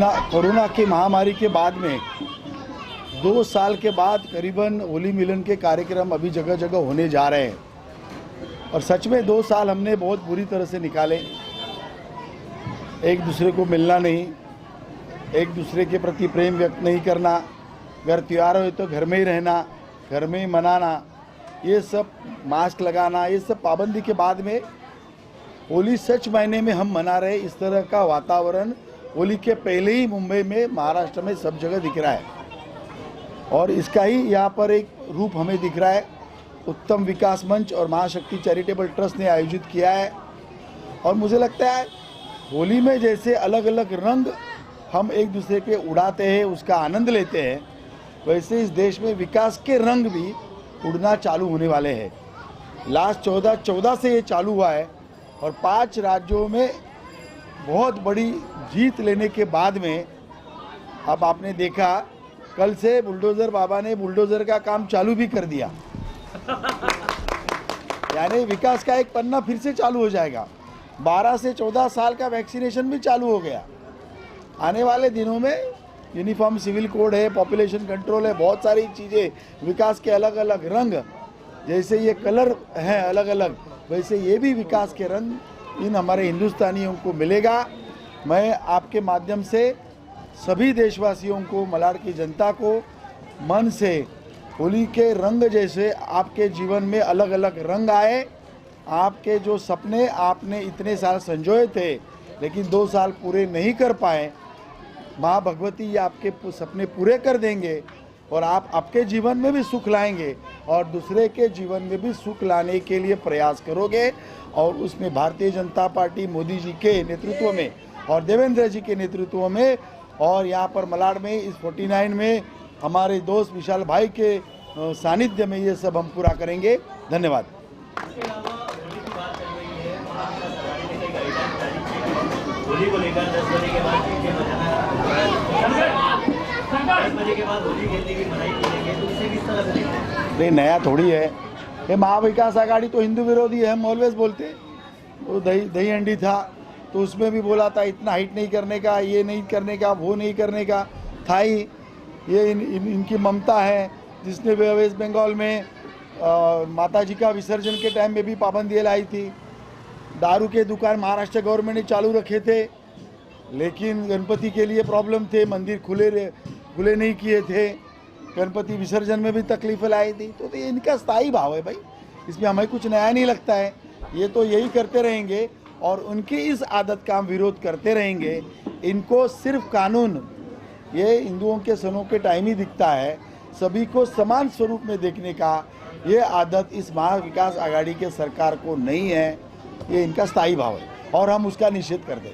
Corona की महामारी के बाद में 2 साल के बाद करीबन होली मिलन के कार्यक्रम अभी जगह जगह होने जा रहे हैं। और सच में 2 साल हमने बहुत बुरी तरह से निकाले। एक दूसरे को मिलना नहीं, एक दूसरे के प्रति प्रेम व्यक्त नहीं करना, अगर त्यौहार हो तो घर में ही रहना, घर में ही मनाना, ये सब मास्क लगाना, ये सब पाबंदी के बाद में होली सच मायने में हम मना रहे। इस तरह का वातावरण होली के पहले ही मुंबई में, महाराष्ट्र में सब जगह दिख रहा है और इसका ही यहाँ पर एक रूप हमें दिख रहा है। उत्तम विकास मंच और महाशक्ति चैरिटेबल ट्रस्ट ने आयोजित किया है और मुझे लगता है होली में जैसे अलग अलग रंग हम एक दूसरे के उड़ाते हैं, उसका आनंद लेते हैं, वैसे इस देश में विकास के रंग भी उड़ना चालू होने वाले हैं। लास्ट 14 से ये चालू हुआ है और 5 राज्यों में बहुत बड़ी जीत लेने के बाद में अब आपने देखा कल से बुलडोज़र बाबा ने बुलडोज़र का काम चालू भी कर दिया। यानी विकास का एक पन्ना फिर से चालू हो जाएगा। 12 से 14 साल का वैक्सीनेशन भी चालू हो गया। आने वाले दिनों में यूनिफॉर्म सिविल कोड है, पॉपुलेशन कंट्रोल है, बहुत सारी चीज़ें, विकास के अलग अलग रंग, जैसे ये कलर हैं अलग अलग, वैसे ये भी विकास के रंग इन हमारे हिंदुस्तानियों को मिलेगा। मैं आपके माध्यम से सभी देशवासियों को, मलाड की जनता को मन से होली के रंग जैसे आपके जीवन में अलग अलग रंग आए। आपके जो सपने आपने इतने साल संजोए थे लेकिन 2 साल पूरे नहीं कर पाए, माँ भगवती ये आपके सपने पूरे कर देंगे और आप आपके जीवन में भी सुख लाएंगे और दूसरे के जीवन में भी सुख लाने के लिए प्रयास करोगे। और उसमें भारतीय जनता पार्टी मोदी जी के नेतृत्व में और देवेंद्र जी के नेतृत्व में और यहाँ पर मलाड में इस 49 में हमारे दोस्त विशाल भाई के सानिध्य में ये सब हम पूरा करेंगे। धन्यवाद। होली को लेकर 10 बजे के बाद होली खेलने की मनाही करेंगे, तो उसे किस तरह से देखते हैं? नहीं, नया थोड़ी है ये। महाविकास आघाड़ी तो हिंदू विरोधी है, हम ऑलवेज बोलते हैं। वो दही हंडी था तो उसमें भी बोला था इतना हाइट नहीं करने का, ये नहीं करने का, वो नहीं करने का था ही। ये इनकी ममता है जिसने वेस्ट बंगाल में माता जी का विसर्जन के टाइम में भी पाबंदी लाई थी। दारू के दुकान महाराष्ट्र गवर्नमेंट ने चालू रखे थे लेकिन गणपति के लिए प्रॉब्लम थे, मंदिर खुले नहीं किए थे, गणपति विसर्जन में भी तकलीफ लाई थी। तो ये इनका स्थायी भाव है भाई, इसमें हमें कुछ नया नहीं लगता है। ये तो यही करते रहेंगे और उनकी इस आदत का हम विरोध करते रहेंगे। इनको सिर्फ कानून, ये हिंदुओं के सनों के टाइम ही दिखता है, सभी को समान स्वरूप में देखने का ये आदत इस महाविकास आघाड़ी के सरकार को नहीं है। ये इनका स्थायी भाव है और हम उसका निषेध कर दें।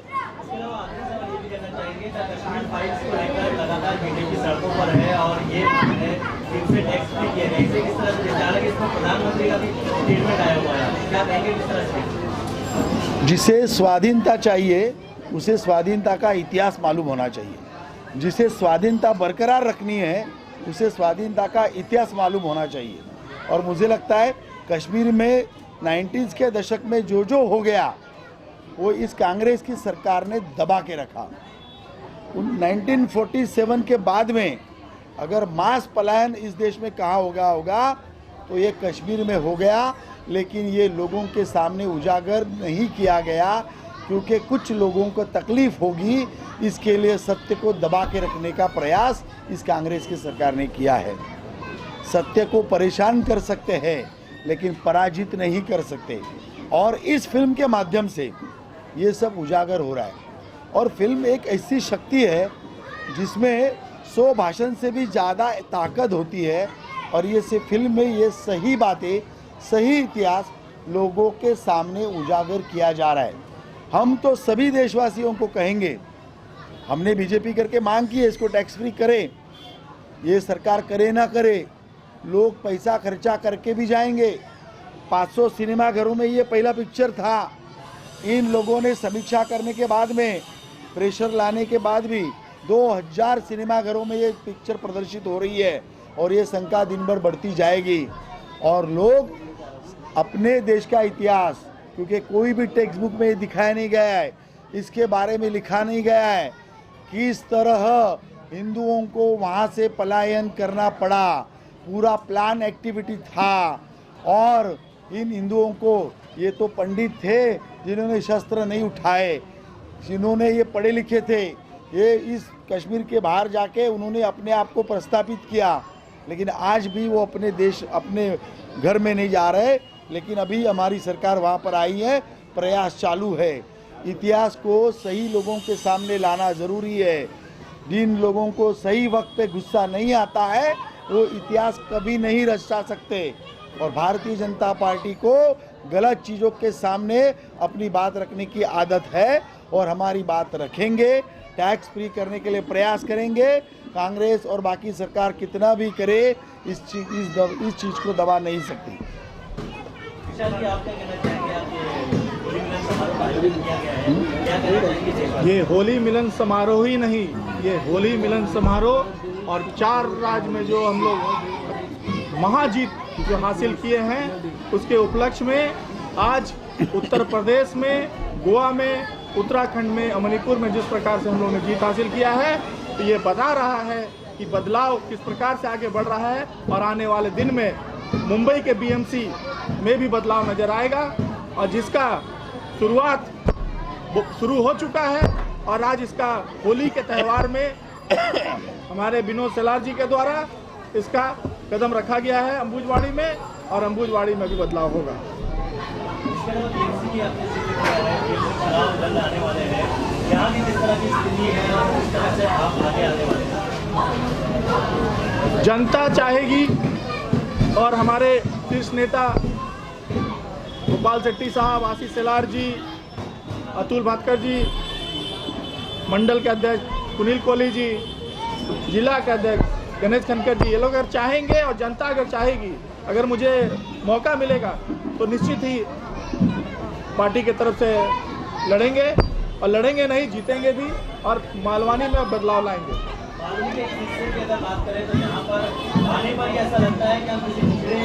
लगातार बीजेपी सड़कों पर है और ये इनसे टैक्स भी किया गया, इसे किस तरह से देखते हैं? हालांकि इसमें प्रधानमंत्री का भी स्टेटमेंट आया हुआ है, क्या कहेंगे किस तरह से? जिसे स्वाधीनता चाहिए उसे स्वाधीनता का इतिहास मालूम होना चाहिए। जिसे स्वाधीनता बरकरार रखनी है उसे स्वाधीनता का इतिहास मालूम होना चाहिए। और मुझे लगता है कश्मीर में 90s के दशक में जो हो गया वो इस कांग्रेस की सरकार ने दबा के रखा। 1947 के बाद में अगर मास पलायन इस देश में कहाँ होगा तो ये कश्मीर में हो गया, लेकिन ये लोगों के सामने उजागर नहीं किया गया क्योंकि कुछ लोगों को तकलीफ होगी, इसके लिए सत्य को दबा के रखने का प्रयास इस कांग्रेस की सरकार ने किया है। सत्य को परेशान कर सकते हैं लेकिन पराजित नहीं कर सकते और इस फिल्म के माध्यम से ये सब उजागर हो रहा है। और फिल्म एक ऐसी शक्ति है जिसमें 100 भाषण से भी ज़्यादा ताकत होती है और ये से फिल्म में ये सही बातें, सही इतिहास लोगों के सामने उजागर किया जा रहा है। हम तो सभी देशवासियों को कहेंगे, हमने बीजेपी करके मांग की है इसको टैक्स फ्री करें, ये सरकार करे ना करे, लोग पैसा खर्चा करके भी जाएंगे। 500 सिनेमा घरों में ये पहला पिक्चर था। इन लोगों ने समीक्षा करने के बाद में, प्रेशर लाने के बाद भी 2000 सिनेमा घरों में ये पिक्चर प्रदर्शित हो रही है और ये संख्या दिन भर बढ़ती जाएगी। और लोग अपने देश का इतिहास, क्योंकि कोई भी टेक्स्ट बुक में दिखाया नहीं गया है, इसके बारे में लिखा नहीं गया है, किस तरह हिंदुओं को वहाँ से पलायन करना पड़ा, पूरा प्लान एक्टिविटी था। और इन हिंदुओं को, ये तो पंडित थे जिन्होंने शस्त्र नहीं उठाए, जिन्होंने ये पढ़े लिखे थे, ये इस कश्मीर के बाहर जाके उन्होंने अपने आप को प्रस्थापित किया, लेकिन आज भी वो अपने देश, अपने घर में नहीं जा रहे। लेकिन अभी हमारी सरकार वहाँ पर आई है, प्रयास चालू है। इतिहास को सही लोगों के सामने लाना ज़रूरी है। जिन लोगों को सही वक्त पे गुस्सा नहीं आता है वो इतिहास कभी नहीं रचा सकते। और भारतीय जनता पार्टी को गलत चीज़ों के सामने अपनी बात रखने की आदत है और हमारी बात रखेंगे। टैक्स फ्री करने के लिए प्रयास करेंगे। कांग्रेस और बाकी सरकार कितना भी करे, इस चीज़ को दबा नहीं सकती। ये होली मिलन समारोह ही नहीं, ये होली मिलन समारोह और 4 राज्य में जो हम लोग महाजीत जो हासिल किए हैं उसके उपलक्ष्य में आज उत्तर प्रदेश में, गोवा में, उत्तराखंड में और मणिपुर में जिस प्रकार से हम लोगों ने जीत हासिल किया है, तो ये बता रहा है कि बदलाव किस प्रकार से आगे बढ़ रहा है। और आने वाले दिन में मुंबई के बीएमसी में भी बदलाव नजर आएगा और जिसका शुरुआत शुरू हो चुका है। और आज इसका होली के त्यौहार में हमारे विनोद सेलार जी के द्वारा इसका कदम रखा गया है अंबुजवाड़ी में, और अंबुजवाड़ी में भी बदलाव होगा। जनता चाहेगी और हमारे शीर्ष नेता गोपाल शेट्टी साहब, आशीष सेलार जी, अतुल भाटकर जी, मंडल के अध्यक्ष सुनील कोहली जी, जिला के अध्यक्ष गणेश खनकर जी, ये लोग अगर चाहेंगे और जनता अगर चाहेगी, अगर मुझे मौका मिलेगा तो निश्चित ही पार्टी की तरफ से लड़ेंगे और लड़ेंगे नहीं, जीतेंगे भी और मालवानी में बदलाव लाएंगे। मालूम के हिस्से की अगर बात करें तो यहाँ पर आने पर ऐसा लगता है कि हम किसी दूसरे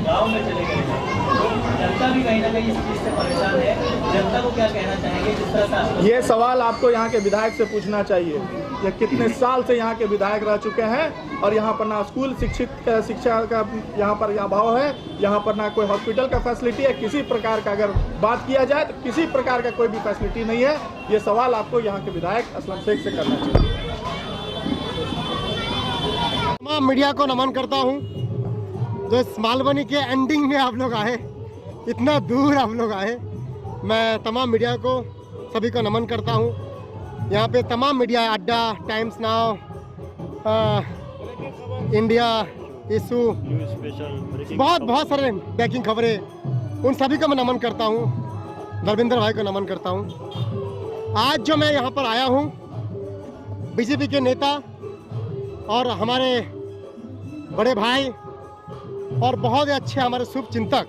गांव में चले गए हैं। तो जनता भी कहीं ना कहीं इस चीज़ से परेशान है। जनता को क्या कहना चाहेंगे जिस तरह से? ये सवाल आपको यहाँ के विधायक से पूछना चाहिए। ये कितने साल से यहाँ के विधायक रह चुके हैं और यहाँ पर ना स्कूल शिक्षा का यहाँ पर अभाव है, यहाँ पर ना कोई हॉस्पिटल का फैसिलिटी है, किसी प्रकार का अगर बात किया जाए तो किसी प्रकार का कोई भी फैसिलिटी नहीं है। ये सवाल आपको यहाँ के विधायक असलम शेख से करना चाहिए। तमाम मीडिया को नमन करता हूं जो इस मालवनी के एंडिंग में आप लोग आए, इतना दूर आप लोग आए। मैं तमाम मीडिया को सभी को नमन करता हूं। यहाँ पे तमाम मीडिया, अड्डा, टाइम्स नाउ, इंडिया इशू, बहुत सारे ब्रेकिंग खबरें, उन सभी को मैं नमन करता हूँ। धर्मेंद्र भाई को नमन करता हूँ। आज जो मैं यहाँ पर आया हूँ, बीजेपी के नेता और हमारे बड़े भाई और बहुत ही अच्छे हमारे शुभ चिंतक,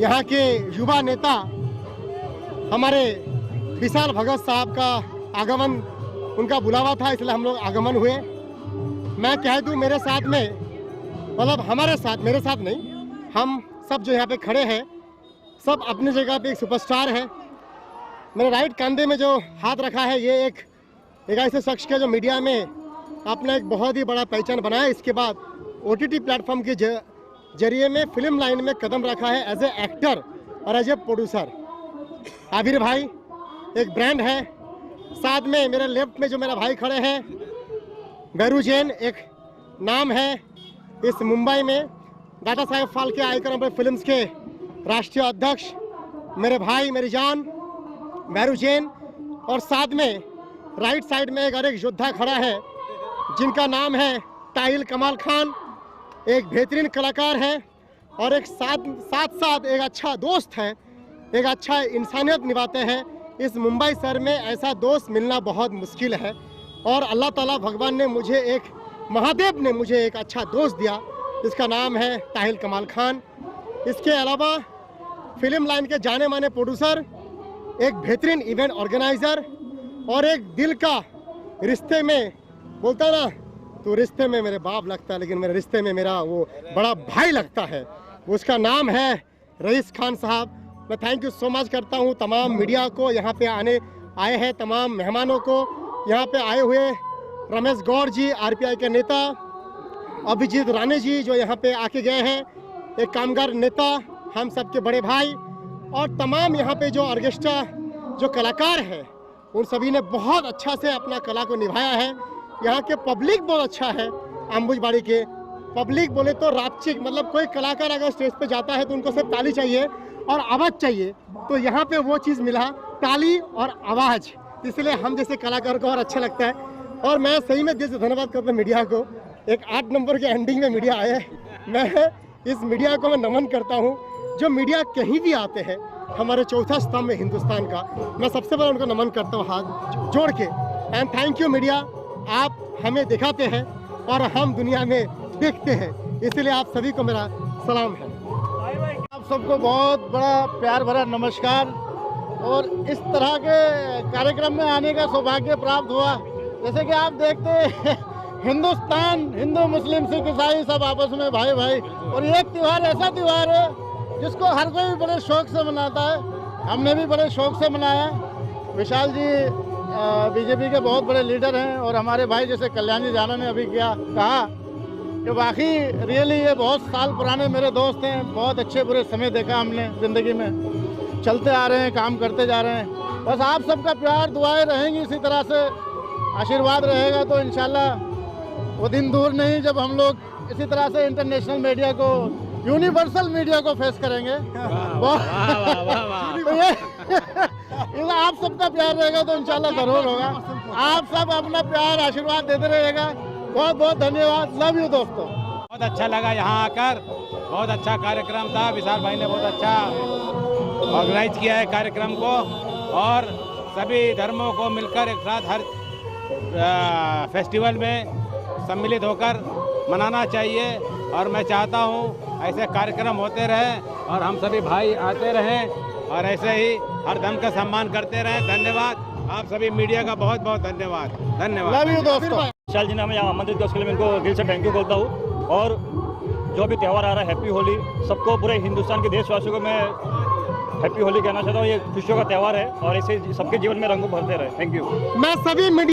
यहाँ के युवा नेता हमारे विशाल भगत साहब का आगमन, उनका बुलावा था इसलिए हम लोग आगमन हुए। मैं कह दूँ मेरे साथ में, मतलब हमारे साथ, मेरे साथ नहीं, हम सब जो यहाँ पे खड़े हैं सब अपनी जगह पे एक सुपरस्टार है। मेरे राइट कंधे में जो हाथ रखा है ये एक ऐसे शख्स का जो मीडिया में अपना एक बहुत ही बड़ा पहचान बनाया। इसके बाद OTT प्लेटफॉर्म के जरिए में फिल्म लाइन में कदम रखा है एज ए एक्टर और एज ए प्रोड्यूसर। आबिर भाई एक ब्रांड है। साथ में मेरे लेफ्ट में जो मेरा भाई खड़े हैं, भैरू जैन एक नाम है इस मुंबई में। दादा साहेब फाल्के आयकर कंपनी फिल्म्स के राष्ट्रीय अध्यक्ष मेरे भाई, मेरी जान भैरू जैन। और साथ में राइट साइड में एक और एक योद्धा खड़ा है जिनका नाम है ताहिल कमाल खान, एक बेहतरीन कलाकार है और एक साथ एक अच्छा दोस्त है, एक अच्छा इंसानियत निभाते हैं। इस मुंबई शहर में ऐसा दोस्त मिलना बहुत मुश्किल है और अल्लाह ताला भगवान ने मुझे एक, महादेव ने मुझे एक अच्छा दोस्त दिया, इसका नाम है ताहिल कमाल खान। इसके अलावा फिल्म लाइन के जाने माने प्रोड्यूसर, एक बेहतरीन इवेंट ऑर्गेनाइज़र और एक दिल का रिश्ते में बोलता ना, तो रिश्ते में मेरे बाप लगता है लेकिन मेरे रिश्ते में मेरा वो बड़ा भाई लगता है, उसका नाम है रईस खान साहब। मैं थैंक यू सो मच करता हूँ तमाम मीडिया को, यहाँ पे आए हैं तमाम मेहमानों को, यहाँ पे आए हुए रमेश गौड़ जी, आरपीआई के नेता, अभिजीत राणे जी जो यहाँ पे आके गए हैं, एक कामगार नेता, हम सबके बड़े भाई, और तमाम यहाँ पे जो ऑर्केस्ट्रा जो कलाकार हैं उन सभी ने बहुत अच्छा से अपना कला को निभाया है। यहाँ के पब्लिक बहुत अच्छा है। अम्बुजबाड़ी के पब्लिक बोले तो रापचिक, मतलब कोई कलाकार अगर स्टेज पे जाता है तो उनको सिर्फ ताली चाहिए और आवाज़ चाहिए, तो यहाँ पे वो चीज़ मिला, ताली और आवाज़, इसलिए हम जैसे कलाकार को और अच्छा लगता है। और मैं सही में दिल से धन्यवाद करता हूँ मीडिया को। एक 8 नंबर के एंडिंग में मीडिया आया है, मैं इस मीडिया को मैं नमन करता हूँ। जो मीडिया कहीं भी आते हैं, हमारे चौथा स्तंभ है हिंदुस्तान का, मैं सबसे पहले उनको नमन करता हूँ हाथ जोड़ के। एंड थैंक यू मीडिया, आप हमें दिखाते हैं और हम दुनिया में देखते हैं, इसलिए आप सभी को मेरा सलाम है। आप सबको बहुत बड़ा प्यार भरा नमस्कार। और इस तरह के कार्यक्रम में आने का सौभाग्य प्राप्त हुआ। जैसे कि आप देखते हैं, हिंदुस्तान, हिंदू मुस्लिम सिख ईसाई सब आपस में भाई भाई, और ये एक त्यौहार ऐसा त्यौहार है जिसको हर कोई बड़े शौक से मनाता है। हमने भी बड़े शौक से मनाया। विशाल जी बीजेपी के बहुत बड़े लीडर हैं, और हमारे भाई जैसे कल्याण जी जाना ने अभी कहा कि वाकई रियली ये बहुत साल पुराने मेरे दोस्त हैं। बहुत अच्छे बुरे समय देखा हमने ज़िंदगी में, चलते आ रहे हैं, काम करते जा रहे हैं। बस आप सबका प्यार दुआएं रहेंगी, इसी तरह से आशीर्वाद रहेगा तो इंशाल्लाह वो दिन दूर नहीं जब हम लोग इसी तरह से इंटरनेशनल मीडिया को, यूनिवर्सल मीडिया को फेस करेंगे। तो ये आप सबका प्यार रहेगा तो इंशाल्लाह जरूर होगा। आप सब अपना प्यार आशीर्वाद देते रहिएगा। बहुत बहुत धन्यवाद, लव यू दोस्तों। बहुत अच्छा लगा यहाँ आकर, बहुत अच्छा कार्यक्रम था। विशाल भाई ने बहुत अच्छा ऑर्गेनाइज किया है कार्यक्रम को, और सभी धर्मों को मिलकर एक साथ हर फेस्टिवल में सम्मिलित होकर मनाना चाहिए। और मैं चाहता हूँ ऐसे कार्यक्रम होते रहें और हम सभी भाई आते रहें और ऐसे ही हर धर्म का सम्मान करते रहें। धन्यवाद आप सभी मीडिया का, बहुत बहुत धन्यवाद। धन्यवाद, लव यू दोस्तों। विशाल जी ने हमें यहाँ आमंत्रित किया, उसके लिए मैं इनको दिल से थैंक यू बोलता हूँ। और जो भी त्यौहार आ रहा है, हैप्पी होली, सबको पूरे हिंदुस्तान के देशवासियों को मैं हैप्पी होली कहना चाहता हूँ। ये खुशियों का त्यौहार है और ऐसे सबके जीवन में रंग भरते रहे। Thank you. मैं सभी